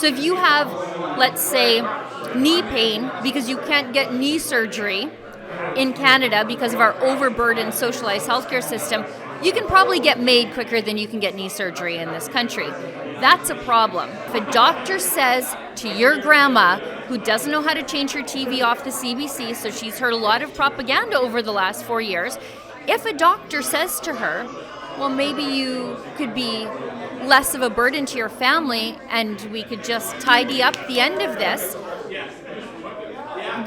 So if you have, let's say, knee pain because you can't get knee surgery in Canada because of our overburdened socialized healthcare system, you can probably get MAiD quicker than you can get knee surgery in this country. That's a problem. If a doctor says to your grandma, who doesn't know how to change her TV off the CBC, so she's heard a lot of propaganda over the last 4 years, if a doctor says to her, well, maybe you could be less of a burden to your family and we could just tidy up the end of this,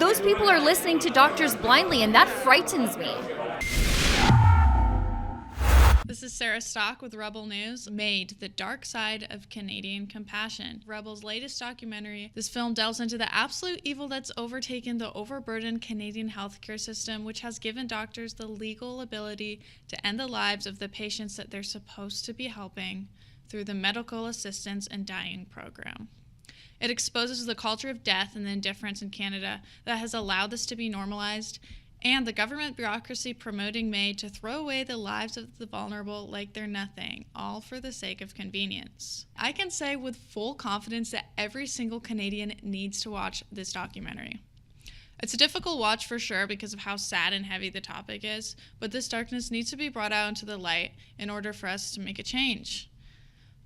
those people are listening to doctors blindly, and that frightens me. This is Sarah Stock with Rebel News. MAiD, The Dark Side of Canadian Compassion. Rebel's latest documentary. This film delves into the absolute evil that's overtaken the overburdened Canadian healthcare system, which has given doctors the legal ability to end the lives of the patients that they're supposed to be helping through the Medical Assistance in Dying program. It exposes the culture of death and the indifference in Canada that has allowed this to be normalized, and the government bureaucracy promoting MAiD to throw away the lives of the vulnerable like they're nothing, all for the sake of convenience. I can say with full confidence that every single Canadian needs to watch this documentary. It's a difficult watch for sure because of how sad and heavy the topic is, but this darkness needs to be brought out into the light in order for us to make a change.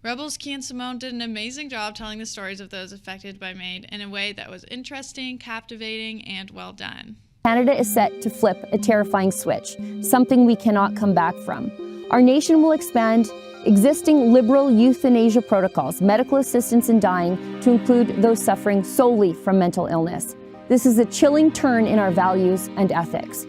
Rebel's Key and Simone did an amazing job telling the stories of those affected by MAiD in a way that was interesting, captivating, and well done. Canada is set to flip a terrifying switch, something we cannot come back from. Our nation will expand existing liberal euthanasia protocols, medical assistance in dying, to include those suffering solely from mental illness. This is a chilling turn in our values and ethics.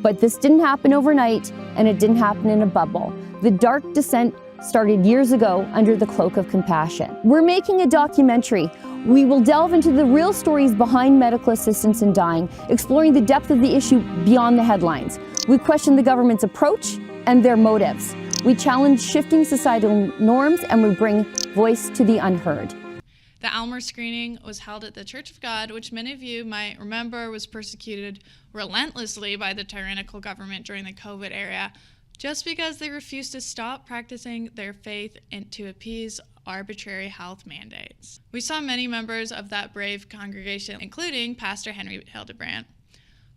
But this didn't happen overnight, and it didn't happen in a bubble. The dark descent started years ago under the cloak of compassion. We're making a documentary. We will delve into the real stories behind medical assistance in dying, exploring the depth of the issue beyond the headlines. We question the government's approach and their motives. We challenge shifting societal norms, and we bring voice to the unheard. The Aylmer screening was held at the Church of God, which many of you might remember was persecuted relentlessly by the tyrannical government during the COVID era, just because they refused to stop practicing their faith and to appease arbitrary health mandates. We saw many members of that brave congregation, including Pastor Henry Hildebrandt.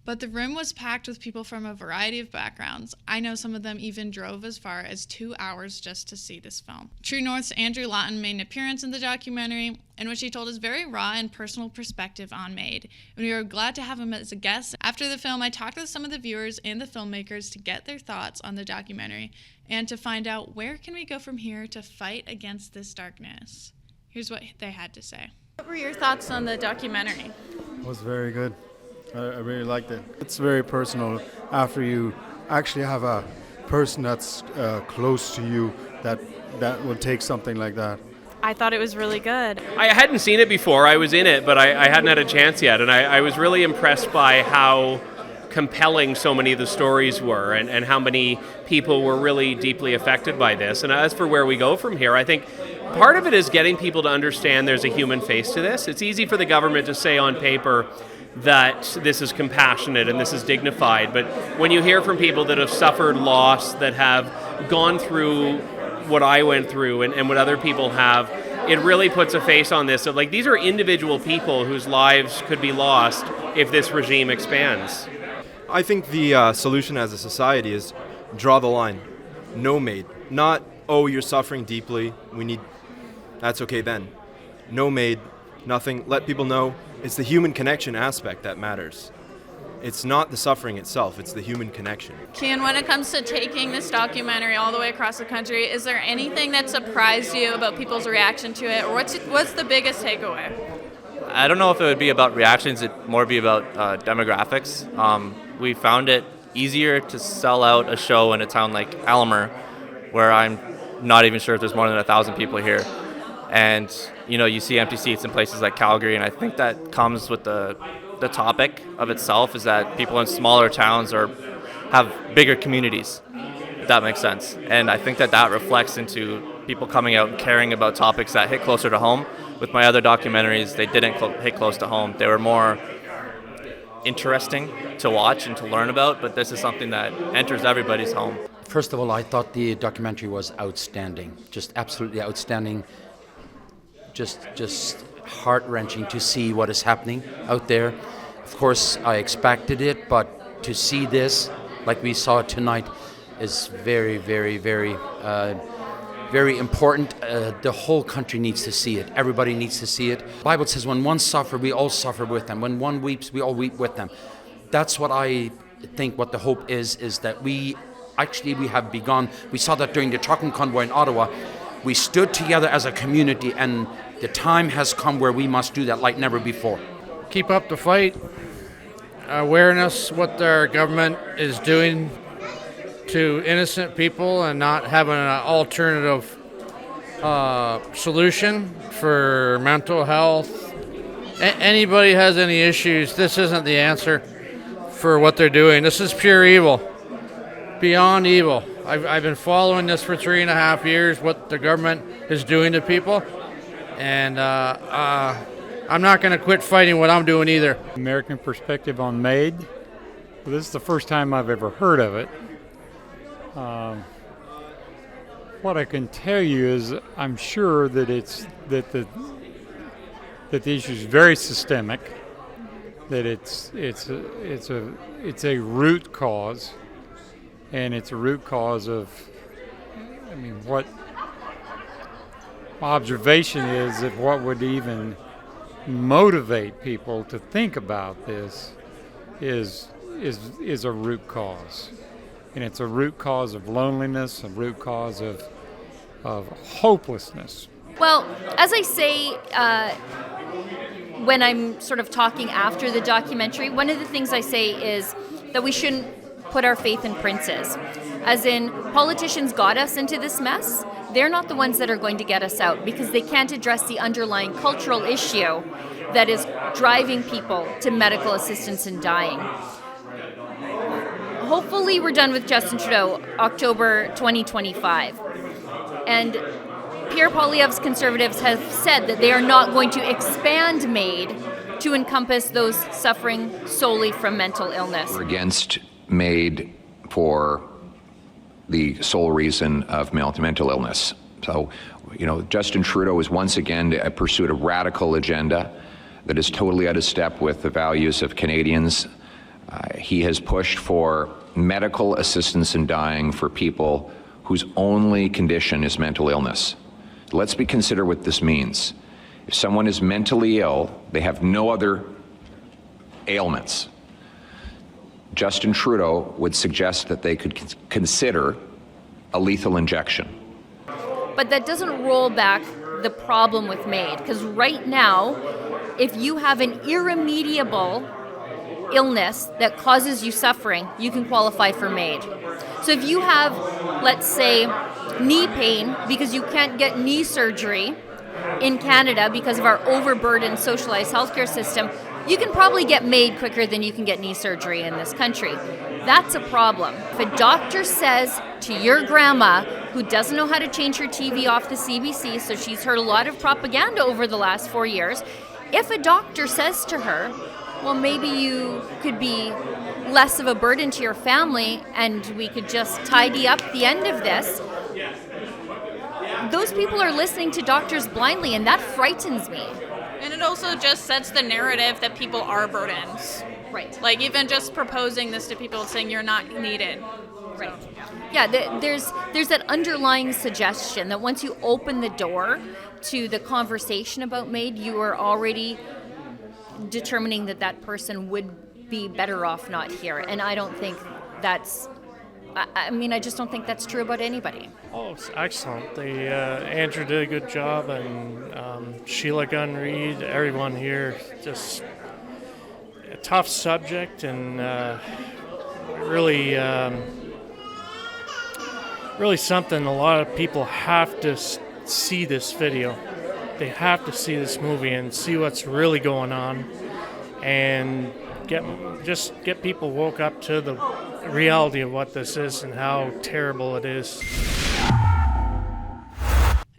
But the room was packed with people from a variety of backgrounds. I know some of them even drove as far as 2 hours just to see this film. True North's Andrew Lawton made an appearance in the documentary, in which he told his very raw and personal perspective on MAiD. And we were glad to have him as a guest. After the film, I talked with some of the viewers and the filmmakers to get their thoughts on the documentary and to find out where can we go from here to fight against this darkness. Here's what they had to say. What were your thoughts on the documentary? It was very good. I really liked it. It's very personal after you actually have a person that's close to you that will take something like that. I thought it was really good. I hadn't seen it before. I was in it, but I hadn't had a chance yet. And I was really impressed by how compelling so many of the stories were and how many people were really deeply affected by this. And as for where we go from here, I think part of it is getting people to understand there's a human face to this. It's easy for the government to say on paper that this is compassionate and this is dignified, but when you hear from people that have suffered loss, that have gone through what I went through and what other people have, it really puts a face on this. So, like, these are individual people whose lives could be lost if this regime expands. I think the solution as a society is draw the line. No MAiD. Not, oh, you're suffering deeply, that's okay then. No MAiD, nothing. Let people know it's the human connection aspect that matters. It's not the suffering itself, it's the human connection. Kian, when it comes to taking this documentary all the way across the country, is there anything that surprised you about people's reaction to it, or what's the biggest takeaway? I don't know if it would be about reactions, it'd more be about demographics. We found it easier to sell out a show in a town like Aylmer, where I'm not even sure if there's more than 1,000 people here. And you see empty seats in places like Calgary, and I think that comes with the topic of itself, is that people in smaller towns have bigger communities, if that makes sense. And I think that reflects into people coming out and caring about topics that hit closer to home. With my other documentaries, they didn't hit close to home. They were more interesting to watch and to learn about, but this is something that enters everybody's home. First of all, I thought the documentary was outstanding, just absolutely outstanding. Just heart-wrenching to see what is happening out there. Of course, I expected it, but to see this, like we saw tonight, is very, very, very, very important. The whole country needs to see it. Everybody needs to see it. The Bible says when one suffers, we all suffer with them. When one weeps, we all weep with them. That's what I think what the hope is that we have begun. We saw that during the trucking convoy in Ottawa. We stood together as a community, and the time has come where we must do that like never before. Keep up the fight. Awareness what our government is doing to innocent people and not having an alternative solution for mental health. Anybody has any issues, this isn't the answer for what they're doing. This is pure evil, beyond evil. I've been following this for 3.5 years, what the government is doing to people, and I'm not going to quit fighting what I'm doing either. American perspective on MAiD. Well, this is the first time I've ever heard of it. What I can tell you is I'm sure that the issue is very systemic, that it's a root cause, and it's a root cause of, what my observation is that what would even motivate people to think about this is a root cause. And it's a root cause of loneliness, a root cause of hopelessness. Well, as I say, when I'm sort of talking after the documentary, one of the things I say is that we shouldn't put our faith in princes. As in, politicians got us into this mess. They're not the ones that are going to get us out because they can't address the underlying cultural issue that is driving people to medical assistance in dying. Hopefully we're done with Justin Trudeau October 2025. And Pierre Poilievre's Conservatives have said that they are not going to expand MAiD to encompass those suffering solely from mental illness. We're against MAiD for the sole reason of mental illness. So, Justin Trudeau is once again pursued a radical agenda that is totally out of step with the values of Canadians. He has pushed for medical assistance in dying for people whose only condition is mental illness. Let's consider what this means. If someone is mentally ill, they have no other ailments. Justin Trudeau would suggest that they could consider a lethal injection. But that doesn't roll back the problem with MAiD, because right now, if you have an irremediable illness that causes you suffering, you can qualify for MAiD. So if you have, let's say, knee pain because you can't get knee surgery in Canada because of our overburdened socialized healthcare system, you can probably get MAiD quicker than you can get knee surgery in this country. That's a problem. If a doctor says to your grandma, who doesn't know how to change her TV off the CBC, so she's heard a lot of propaganda over the last 4 years, if a doctor says to her, well, maybe you could be less of a burden to your family and we could just tidy up the end of this, those people are listening to doctors blindly, and that frightens me. And it also just sets the narrative that people are burdens. Right. Like even just proposing this to people saying you're not needed. Right. Yeah, there's that underlying suggestion that once you open the door to the conversation about MAiD, you are already determining that person would be better off not here. And I don't think that's, I just don't think that's true about anybody. Oh, it's excellent. Andrew did a good job, and Sheila Gunn-Reid, everyone here, just a tough subject, and really something a lot of people have to see this video. They have to see this movie and see what's really going on, and get people woke up to the reality of what this is and how terrible it is.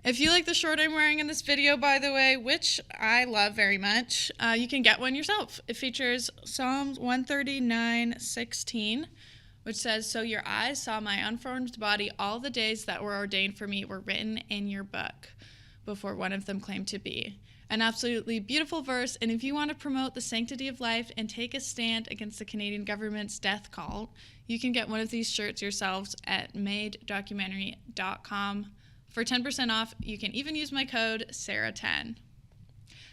If you like the short I'm wearing in this video, by the way, which I love very much, you can get one yourself. It features Psalms 139:16, which says, "So your eyes saw my unformed body, all the days that were ordained for me were written in your book, before one of them claimed to be." An absolutely beautiful verse, and if you want to promote the sanctity of life and take a stand against the Canadian government's death cult, you can get one of these shirts yourselves at MAiDdocumentary.com. For 10% off, you can even use my code SARAH10.